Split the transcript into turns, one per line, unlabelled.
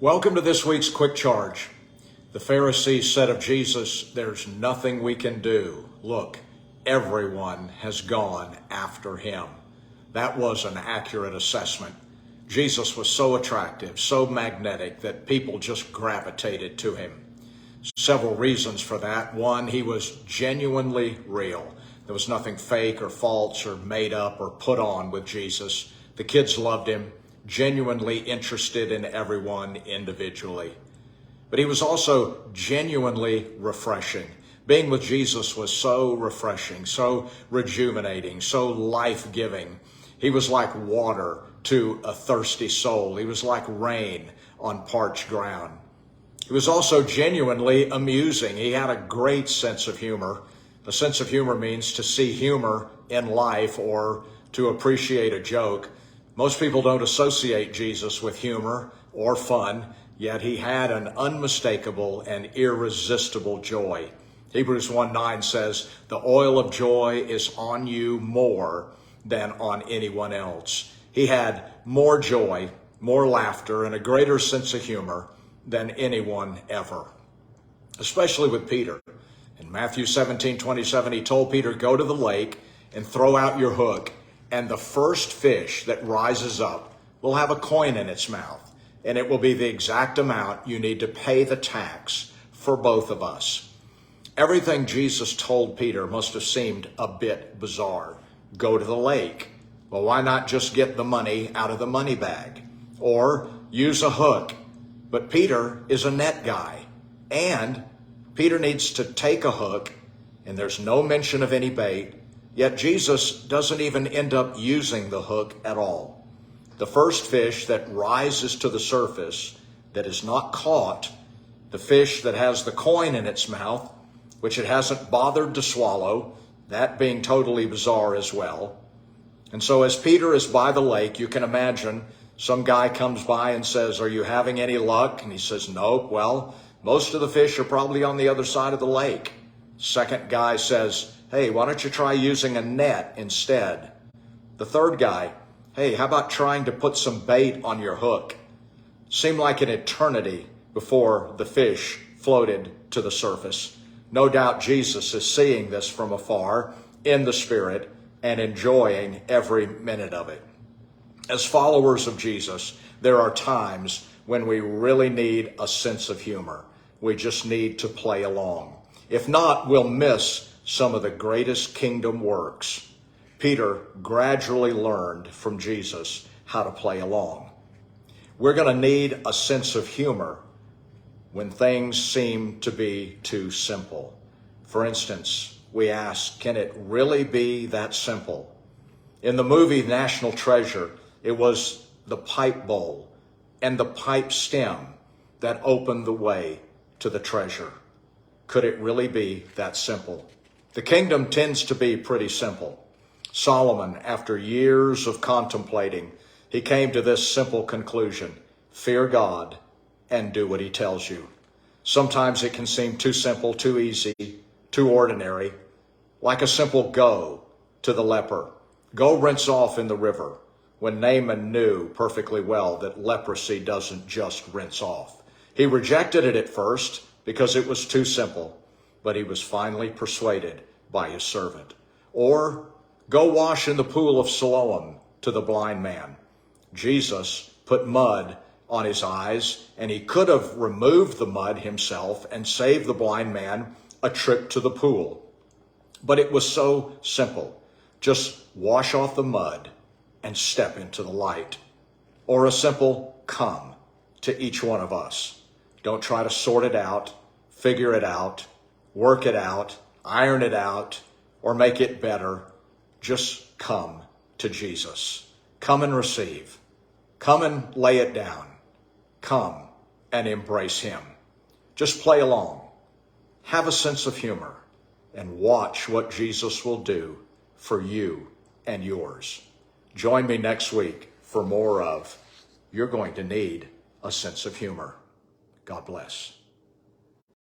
Welcome to this week's Quick Charge. The Pharisees said of Jesus, "There's nothing we can do. Look, everyone has gone after him." That was an accurate assessment. Jesus was so attractive, so magnetic that people just gravitated to him. Several reasons for that. One, he was genuinely real. There was nothing fake or false or made up or put on with Jesus. The kids loved him, genuinely interested in everyone individually. But he was also genuinely refreshing. Being with Jesus was so refreshing, so rejuvenating, so life-giving. He was like water to a thirsty soul. He was like rain on parched ground. He was also genuinely amusing. He had a great sense of humor. A sense of humor means to see humor in life or to appreciate a joke. Most people don't associate Jesus with humor or fun, yet he had an unmistakable and irresistible joy. Hebrews 1:9 says, "The oil of joy is on you more than on anyone else." He had more joy, more laughter, and a greater sense of humor than anyone ever, especially with Peter. In Matthew 17:27, he told Peter, "Go to the lake and throw out your hook, and the first fish that rises up will have a coin in its mouth, and it will be the exact amount you need to pay the tax for both of us." Everything Jesus told Peter must have seemed a bit bizarre. Go to the lake. Well, why not just get the money out of the money bag? Or use a hook. But Peter is a net guy, and Peter needs to take a hook, and there's no mention of any bait, yet Jesus doesn't even end up using the hook at all. The first fish that rises to the surface that is not caught, the fish that has the coin in its mouth, which it hasn't bothered to swallow, that being totally bizarre as well. And so as Peter is by the lake, you can imagine some guy comes by and says, "Are you having any luck?" And he says, "Nope." "Well, most of the fish are probably on the other side of the lake." Second guy says, "Hey, why don't you try using a net instead?" The third guy, "Hey, how about trying to put some bait on your hook?" Seemed like an eternity before the fish floated to the surface. No doubt Jesus is seeing this from afar in the Spirit and enjoying every minute of it. As followers of Jesus, there are times when we really need a sense of humor. We just need to play along. If not, we'll miss some of the greatest kingdom works. Peter gradually learned from Jesus how to play along. We're going to need a sense of humor when things seem to be too simple. For instance, we ask, can it really be that simple? In the movie National Treasure, it was the pipe bowl and the pipe stem that opened the way to the treasure. Could it really be that simple? The kingdom tends to be pretty simple. Solomon, after years of contemplating, he came to this simple conclusion: fear God and do what he tells you. Sometimes it can seem too simple, too easy, too ordinary, like a simple go to the leper. Go rinse off in the river, when Naaman knew perfectly well that leprosy doesn't just rinse off. He rejected it at first because it was too simple, but he was finally persuaded by his servant. Or go wash in the pool of Siloam to the blind man. Jesus put mud on his eyes, and he could have removed the mud himself and saved the blind man a trip to the pool. But it was so simple. Just wash off the mud and step into the light. Or a simple come to each one of us. Don't try to sort it out, figure it out, work it out, iron it out, or make it better. Just come to Jesus. Come and receive. Come and lay it down. Come and embrace him. Just play along. Have a sense of humor and watch what Jesus will do for you and yours. Join me next week for more of You're Going to Need a Sense of Humor. God bless.